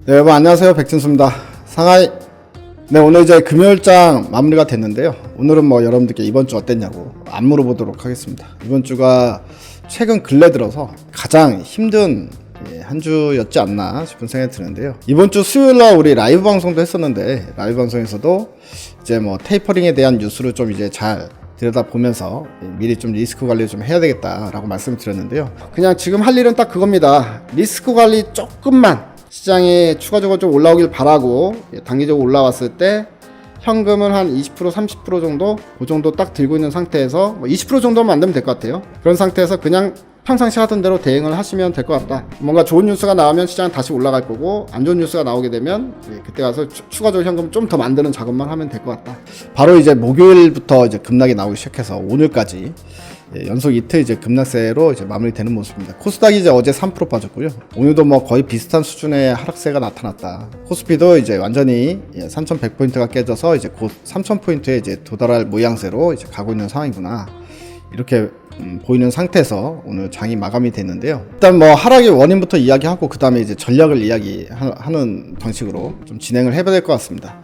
네, 여러분 안녕하세요. 백진수입니다. 상하이. 네, 오늘 이제 금요일장 마무리가 됐는데요. 오늘은 뭐 여러분들께 이번 주 어땠냐고 안 물어보도록 하겠습니다. 이번 주가 최근 근래 들어서 가장 힘든 한 주였지 않나 싶은 생각이 드는데요. 이번 주 수요일날 우리 라이브 방송도 했었는데, 라이브 방송에서도 이제 뭐 테이퍼링에 대한 뉴스를 좀 이제 잘 들여다보면서 미리 좀 리스크 관리를 좀 해야 되겠다라고 말씀을 드렸는데요. 그냥 지금 할 일은 딱 그겁니다. 리스크 관리 조금만 시장에 추가적으로 좀 올라오길 바라고, 단기적으로 올라왔을 때 현금을 한 20% 30% 정도 그 정도 딱 들고 있는 상태에서 20% 정도만 만들면 될 것 같아요. 그런 상태에서 그냥 평상시 하던 대로 대응을 하시면 될 것 같다. 뭔가 좋은 뉴스가 나오면 시장은 다시 올라갈 거고, 안 좋은 뉴스가 나오게 되면 그때 가서 추가적으로 현금 좀 더 만드는 작업만 하면 될 것 같다. 바로 이제 목요일부터 이제 급락이 나오기 시작해서 오늘까지 연속 이틀 이제 급락세로 이제 마무리되는 모습입니다. 코스닥이 이제 어제 3% 빠졌고요. 오늘도 뭐 거의 비슷한 수준의 하락세가 나타났다. 코스피도 이제 완전히 3,100포인트가 깨져서 이제 곧 3,000포인트에 이제 도달할 모양새로 이제 가고 있는 상황이구나. 이렇게 보이는 상태에서 오늘 장이 마감이 됐는데요. 일단 뭐 하락의 원인부터 이야기하고 그 다음에 이제 전략을 이야기하는 방식으로 좀 진행을 해봐야 될 것 같습니다.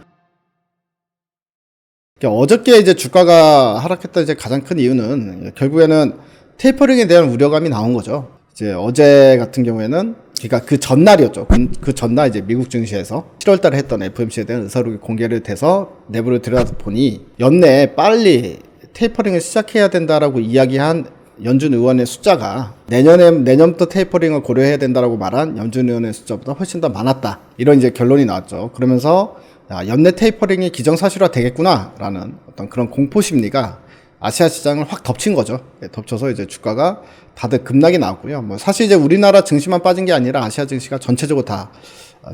어저께 이제 주가가 하락했던 이제 가장 큰 이유는 결국에는 테이퍼링에 대한 우려감이 나온 거죠. 이제 어제 같은 경우에는 그러니까 그 전날이었죠. 그 전날 이제 미국 증시에서 7월 달에 했던 FOMC에 대한 의사록이 공개를 돼서 내부를 들여다보니 연내에 빨리 테이퍼링을 시작해야 된다라고 이야기한 연준 의원의 숫자가 내년부터 테이퍼링을 고려해야 된다라고 말한 연준 의원의 숫자보다 훨씬 더 많았다. 이런 이제 결론이 나왔죠. 그러면서 연내 테이퍼링이 기정사실화 되겠구나라는 어떤 그런 공포 심리가 아시아 시장을 확 덮친 거죠. 덮쳐서 이제 주가가 다들 급락이 나왔고요. 뭐 사실 이제 우리나라 증시만 빠진 게 아니라 아시아 증시가 전체적으로 다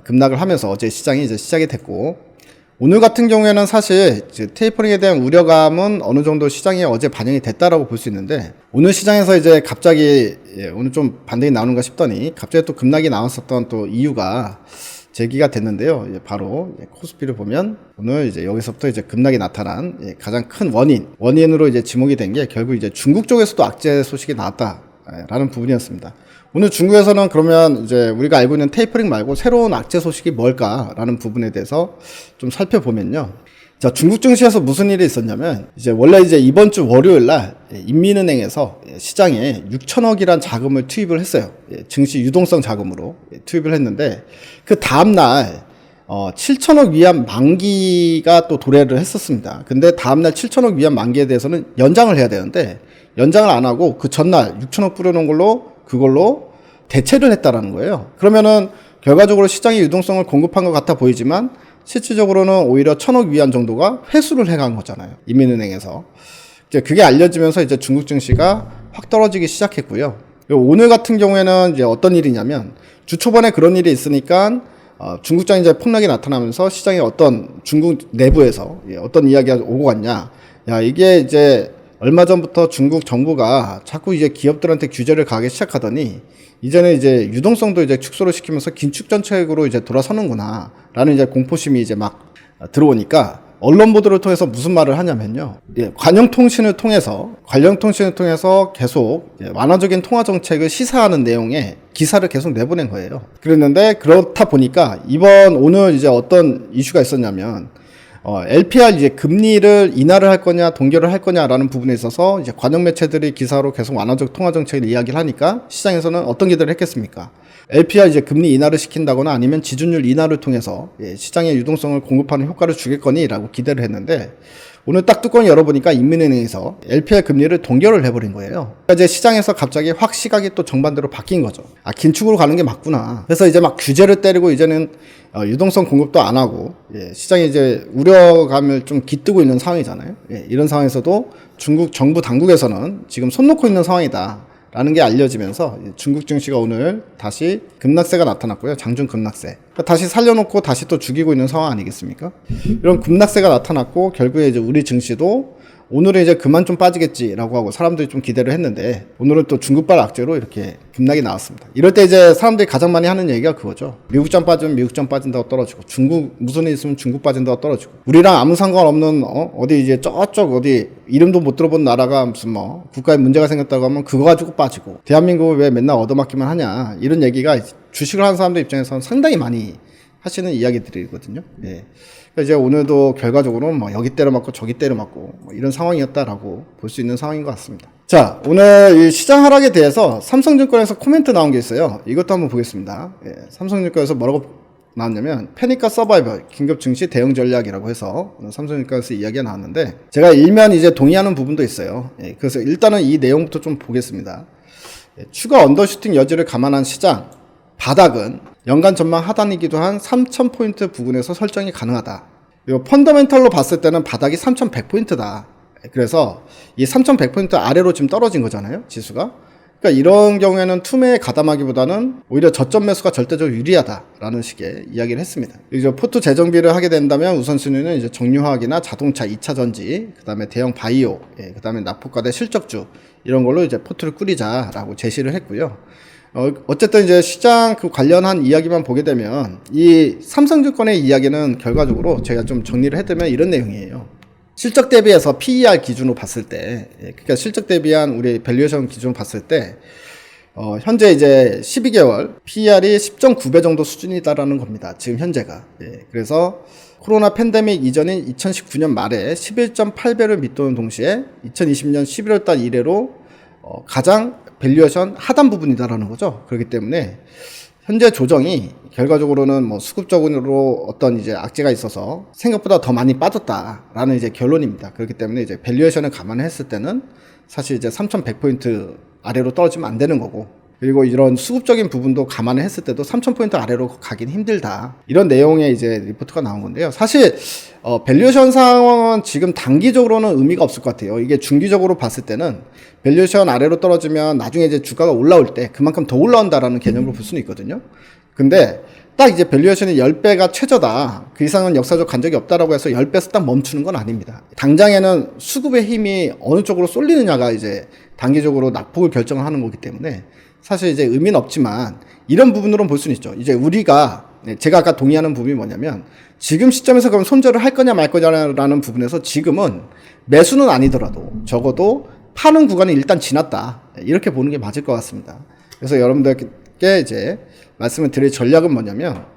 급락을 하면서 어제 시장이 이제 시작이 됐고, 오늘 같은 경우에는 사실 이제 테이퍼링에 대한 우려감은 어느 정도 시장에 어제 반영이 됐다라고 볼 수 있는데, 오늘 시장에서 이제 갑자기 오늘 좀 반등이 나오는가 싶더니 갑자기 또 급락이 나왔었던 또 이유가 제기가 됐는데요. 바로 코스피를 보면 오늘 이제 여기서부터 이제 급락이 나타난 가장 큰 원인으로 이제 지목이 된 게 결국 이제 중국 쪽에서도 악재 소식이 나왔다라는 부분이었습니다. 오늘 중국에서는 그러면 이제 우리가 알고 있는 테이퍼링 말고 새로운 악재 소식이 뭘까라는 부분에 대해서 좀 살펴보면요. 자, 중국 증시에서 무슨 일이 있었냐면, 이제 원래 이제 이번 주 월요일 날 인민은행에서 시장에 6천억이란 자금을 투입을 했어요. 증시 유동성 자금으로 투입을 했는데, 그 다음날 7천억 위안 만기가 또 도래를 했었습니다. 근데 다음날 7천억 위안 만기에 대해서는 연장을 해야 되는데 연장을 안 하고 그 전날 6천억 뿌려놓은 그걸로 대체를 했다라는 거예요. 그러면은 결과적으로 시장의 유동성을 공급한 것 같아 보이지만 실질적으로는 오히려 1,000억 위안 정도가 회수를 해간 거잖아요. 인민은행에서. 이제 그게 알려지면서 이제 중국 증시가 확 떨어지기 시작했고요. 오늘 같은 경우에는 이제 어떤 일이냐면, 주 초반에 그런 일이 있으니까 중국장 이제 폭락이 나타나면서 시장에 어떤 중국 내부에서 어떤 이야기가 오고 갔냐. 야, 이게 이제 얼마 전부터 중국 정부가 자꾸 이제 기업들한테 규제를 가하기 시작하더니 이제는 이제 유동성도 이제 축소를 시키면서 긴축 정책으로 이제 돌아서는구나 라는 이제 공포심이 이제 막 들어오니까 언론 보도를 통해서 무슨 말을 하냐면요. 관영통신을 통해서 계속 완화적인 통화 정책을 시사하는 내용의 기사를 계속 내보낸 거예요. 그랬는데 그렇다 보니까 오늘 이제 어떤 이슈가 있었냐면, LPR 이제 금리를 인하를 할 거냐 동결을 할 거냐라는 부분에 있어서 이제 관영 매체들이 기사로 계속 완화적 통화 정책을 이야기를 하니까 시장에서는 어떤 기대를 했겠습니까? LPR 이제 금리 인하를 시킨다거나 아니면 지준율 인하를 통해서 시장의 유동성을 공급하는 효과를 주길 거니라고 기대를 했는데, 오늘 딱 뚜껑을 열어보니까 인민은행에서 LPR 금리를 동결을 해버린 거예요. 그러니까 이제 시장에서 갑자기 확 시각이 또 정반대로 바뀐 거죠. 긴축으로 가는 게 맞구나. 그래서 이제 막 규제를 때리고 이제는 유동성 공급도 안 하고, 시장이 이제 우려감을 좀 깃두고 있는 상황이잖아요. 이런 상황에서도 중국 정부 당국에서는 지금 손 놓고 있는 상황이다 라는 게 알려지면서 중국 증시가 오늘 다시 급락세가 나타났고요. 장중 급락세. 그러니까 다시 살려놓고 다시 또 죽이고 있는 상황 아니겠습니까? 이런 급락세가 나타났고, 결국에 이제 우리 증시도 오늘은 이제 그만 좀 빠지겠지라고 하고 사람들이 좀 기대를 했는데 오늘은 또 중국발 악재로 이렇게 급락이 나왔습니다. 이럴 때 이제 사람들이 가장 많이 하는 얘기가 그거죠. 미국장 빠지면 미국장 빠진다고 떨어지고 중국 무슨 일 있으면 중국 빠진다고 떨어지고 우리랑 아무 상관없는 어디 이제 저쪽 어디 이름도 못 들어본 나라가 무슨 뭐 국가에 문제가 생겼다고 하면 그거 가지고 빠지고 대한민국을 왜 맨날 얻어맞기만 하냐 이런 얘기가 주식을 하는 사람들 입장에서는 상당히 많이 하시는 이야기들이거든요. 예. 그러니까 이제 오늘도 결과적으로 뭐 여기 때려 맞고 저기 때려 맞고 뭐 이런 상황이었다라고 볼 수 있는 상황인 것 같습니다. 자, 오늘 이 시장 하락에 대해서 삼성증권에서 코멘트 나온 게 있어요. 이것도 한번 보겠습니다. 예. 삼성증권에서 뭐라고 나왔냐면 패닉과 서바이벌 긴급 증시 대응 전략이라고 해서 오늘 삼성증권에서 이야기가 나왔는데 제가 일면 이제 동의하는 부분도 있어요. 예. 그래서 일단은 이 내용부터 좀 보겠습니다. 예. 추가 언더슈팅 여지를 감안한 시장 바닥은 연간 전망 하단이기도 한 3,000포인트 부근에서 설정이 가능하다. 요 펀더멘털로 봤을 때는 바닥이 3,100포인트다. 그래서 이 3,100포인트 아래로 지금 떨어진 거잖아요, 지수가. 그러니까 이런 경우에는 투매에 가담하기보다는 오히려 저점 매수가 절대적으로 유리하다라는 식의 이야기를 했습니다. 이제 포트 재정비를 하게 된다면 우선순위는 이제 정유화학이나 자동차, 2차 전지, 그다음에 대형 바이오, 그다음에 낙폭과대 실적주 이런 걸로 이제 포트를 꾸리자라고 제시를 했고요. 어쨌든 이제 시장 그 관련한 이야기만 보게 되면 이 삼성증권의 이야기는 결과적으로 제가 좀 정리를 해두면 이런 내용이에요. 실적 대비해서 PER 기준으로 봤을 때, 그러니까 실적 대비한 우리 밸류에이션 기준으로 봤을 때, 현재 이제 12개월 PER이 10.9배 정도 수준이다라는 겁니다. 지금 현재가. 그래서 코로나 팬데믹 이전인 2019년 말에 11.8배를 밑도는 동시에 2020년 11월 달 이래로 가장 밸류에이션 하단 부분이다라는 거죠. 그렇기 때문에 현재 조정이 결과적으로는 뭐 수급적으로 어떤 이제 악재가 있어서 생각보다 더 많이 빠졌다라는 이제 결론입니다. 그렇기 때문에 이제 밸류에이션을 감안했을 때는 사실 이제 3,100포인트 아래로 떨어지면 안 되는 거고 그리고 이런 수급적인 부분도 감안을 했을 때도 3,000포인트 아래로 가긴 힘들다. 이런 내용의 이제 리포트가 나온 건데요. 사실, 밸류에이션 상황은 지금 단기적으로는 의미가 없을 것 같아요. 이게 중기적으로 봤을 때는 밸류에이션 아래로 떨어지면 나중에 이제 주가가 올라올 때 그만큼 더 올라온다라는 개념으로 볼 수는 있거든요. 근데 딱 이제 밸류에이션이 10배가 최저다. 그 이상은 역사적 간적이 없다라고 해서 10배에서 딱 멈추는 건 아닙니다. 당장에는 수급의 힘이 어느 쪽으로 쏠리느냐가 이제 단기적으로 낙폭을 결정하는 거기 때문에 사실 이제 의미는 없지만 이런 부분으로는 볼 수는 있죠. 이제 우리가 제가 아까 동의하는 부분이 뭐냐면 지금 시점에서 그럼 손절을 할 거냐 말 거냐라는 부분에서 지금은 매수는 아니더라도 적어도 파는 구간이 일단 지났다. 이렇게 보는 게 맞을 것 같습니다. 그래서 여러분들께 이제 말씀을 드릴 전략은 뭐냐면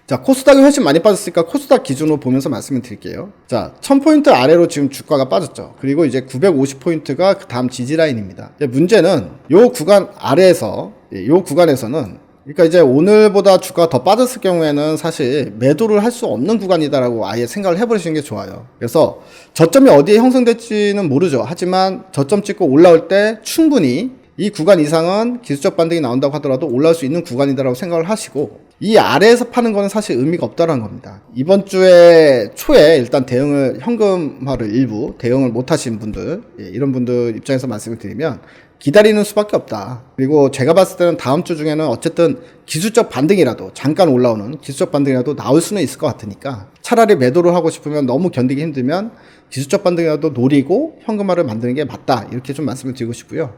자, 코스닥이 훨씬 많이 빠졌으니까 코스닥 기준으로 보면서 말씀을 드릴게요. 자, 1000포인트 아래로 지금 주가가 빠졌죠. 그리고 이제 950포인트가 그 다음 지지라인입니다. 문제는 요 구간 아래에서, 요 구간에서는 그러니까 이제 오늘보다 주가가 더 빠졌을 경우에는 사실 매도를 할 수 없는 구간이다라고 아예 생각을 해버리시는 게 좋아요. 그래서 저점이 어디에 형성될지는 모르죠. 하지만 저점 찍고 올라올 때 충분히 이 구간 이상은 기술적 반등이 나온다고 하더라도 올라올 수 있는 구간이다라고 생각을 하시고 이 아래에서 파는 거는 사실 의미가 없다는 겁니다. 이번 주에 초에 일단 대응을 현금화를 일부 대응을 못 하신 분들 이런 분들 입장에서 말씀을 드리면 기다리는 수밖에 없다. 그리고 제가 봤을 때는 다음 주 중에는 어쨌든 기술적 반등이라도 잠깐 올라오는 기술적 반등이라도 나올 수는 있을 것 같으니까 차라리 매도를 하고 싶으면 너무 견디기 힘들면 기술적 반등이라도 노리고 현금화를 만드는 게 맞다. 이렇게 좀 말씀을 드리고 싶고요.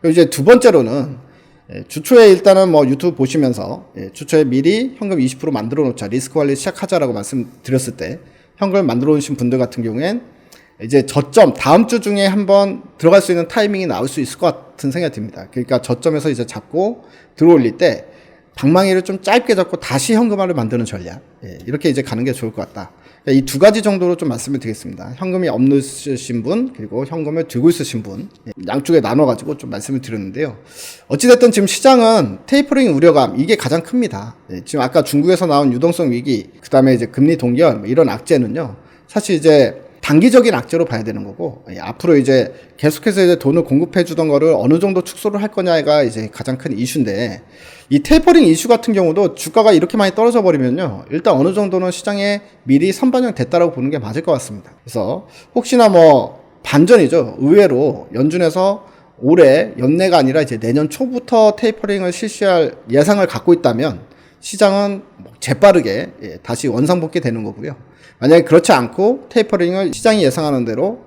그리고 이제 두 번째로는 주초에 일단은 뭐 유튜브 보시면서 주초에 미리 현금 20% 만들어 놓자 리스크 관리 시작하자라고 말씀드렸을 때 현금을 만들어 놓으신 분들 같은 경우엔 이제 저점 다음 주 중에 한번 들어갈 수 있는 타이밍이 나올 수 있을 것 같은 생각이 듭니다. 그러니까 저점에서 이제 잡고 들어올릴 때 방망이를 좀 짧게 잡고 다시 현금화를 만드는 전략 이렇게 이제 가는 게 좋을 것 같다. 이 두 가지 정도로 좀 말씀을 드리겠습니다. 현금이 없으신 분 그리고 현금을 들고 있으신 분 양쪽에 나눠가지고 좀 말씀을 드렸는데요. 어찌됐든 지금 시장은 테이퍼링 우려감 이게 가장 큽니다. 지금 아까 중국에서 나온 유동성 위기 그 다음에 이제 금리 동결 이런 악재는요. 사실 이제 단기적인 악재로 봐야 되는 거고 앞으로 이제 계속해서 이제 돈을 공급해 주던 거를 어느 정도 축소를 할 거냐가 이제 가장 큰 이슈인데 이 테이퍼링 이슈 같은 경우도 주가가 이렇게 많이 떨어져 버리면요 일단 어느 정도는 시장에 미리 선반영 됐다라고 보는 게 맞을 것 같습니다. 그래서 혹시나 뭐 반전이죠. 의외로 연준에서 올해 연내가 아니라 이제 내년 초부터 테이퍼링을 실시할 예상을 갖고 있다면 시장은 재빠르게 다시 원상복귀 되는 거고요. 만약에 그렇지 않고 테이퍼링을 시장이 예상하는 대로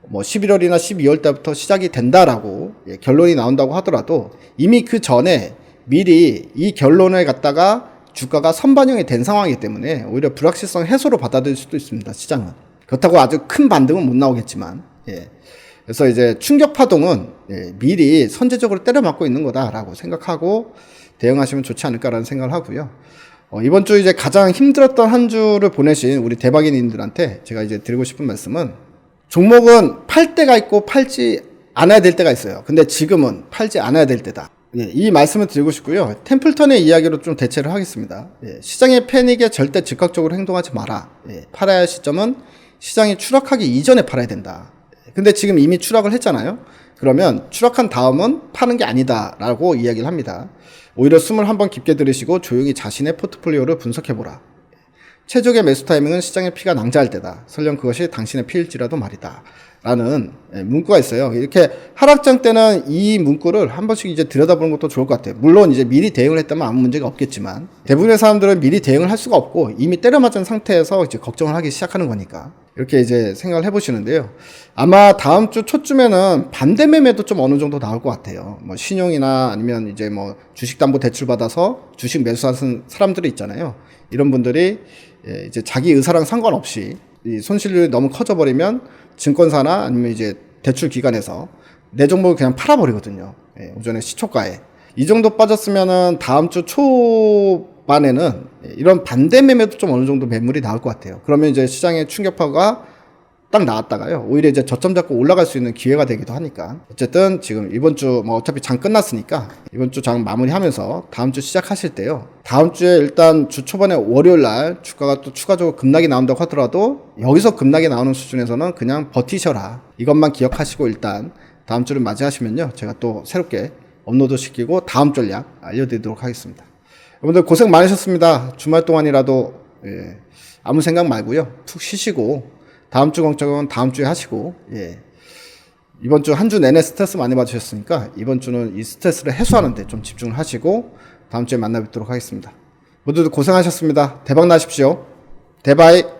뭐 11월이나 12월 달부터 시작이 된다라고 결론이 나온다고 하더라도 이미 그 전에 미리 이 결론을 갖다가 주가가 선반영이 된 상황이기 때문에 오히려 불확실성 해소로 받아들일 수도 있습니다. 시장은. 그렇다고 아주 큰 반등은 못 나오겠지만, 그래서 이제 충격 파동은 미리 선제적으로 때려맞고 있는 거다라고 생각하고 대응하시면 좋지 않을까라는 생각을 하고요. 이번 주 이제 가장 힘들었던 한 주를 보내신 우리 대박인님들한테 제가 이제 드리고 싶은 말씀은, 종목은 팔 때가 있고 팔지 않아야 될 때가 있어요. 근데 지금은 팔지 않아야 될 때다. 이 말씀을 드리고 싶고요. 템플턴의 이야기로 좀 대체를 하겠습니다. 시장의 패닉에 절대 즉각적으로 행동하지 마라. 팔아야 할 시점은 시장이 추락하기 이전에 팔아야 된다. 근데 지금 이미 추락을 했잖아요. 그러면 추락한 다음은 파는 게 아니다라고 이야기를 합니다. 오히려 숨을 한번 깊게 들이쉬고 조용히 자신의 포트폴리오를 분석해보라. 최적의 매수 타이밍은 시장의 피가 낭자할 때다. 설령 그것이 당신의 피일지라도 말이다. 라는 문구가 있어요. 이렇게 하락장 때는 이 문구를 한 번씩 이제 들여다보는 것도 좋을 것 같아요. 물론 이제 미리 대응을 했다면 아무 문제가 없겠지만, 대부분의 사람들은 미리 대응을 할 수가 없고 이미 때려맞은 상태에서 이제 걱정을 하기 시작하는 거니까 이렇게 이제 생각을 해보시는데요. 아마 다음 주 초쯤에는 반대 매매도 좀 어느 정도 나올 것 같아요. 뭐 신용이나 아니면 이제 뭐 주식담보대출 받아서 주식 매수하는 사람들이 있잖아요. 이런 분들이 이제 자기 의사랑 상관없이 이 손실률이 너무 커져버리면 증권사나 아니면 이제 대출 기관에서 내 종목을 그냥 팔아버리거든요. 오전에 시초가에. 이 정도 빠졌으면은 다음 주 초반에는 이런 반대 매매도 좀 어느 정도 매물이 나올 것 같아요. 그러면 이제 시장의 충격파가 딱 나왔다가요, 오히려 이제 저점 잡고 올라갈 수 있는 기회가 되기도 하니까. 어쨌든 지금 이번 주 뭐 어차피 장 끝났으니까 이번 주 장 마무리하면서 다음 주 시작하실 때요, 다음 주에 일단 주 초반에 월요일 날 주가가 또 추가적으로 급락이 나온다고 하더라도 여기서 급락이 나오는 수준에서는 그냥 버티셔라. 이것만 기억하시고 일단 다음 주를 맞이하시면요, 제가 또 새롭게 업로드 시키고 다음 전략 알려드리도록 하겠습니다. 여러분들 고생 많으셨습니다. 주말 동안이라도 아무 생각 말고요, 푹 쉬시고 다음 주 걱정은 다음 주에 하시고, 이번 주 한 주 내내 스트레스 많이 받으셨으니까 이번 주는 이 스트레스를 해소하는 데 좀 집중을 하시고 다음 주에 만나 뵙도록 하겠습니다. 모두들 고생하셨습니다. 대박 나십시오. 대바이.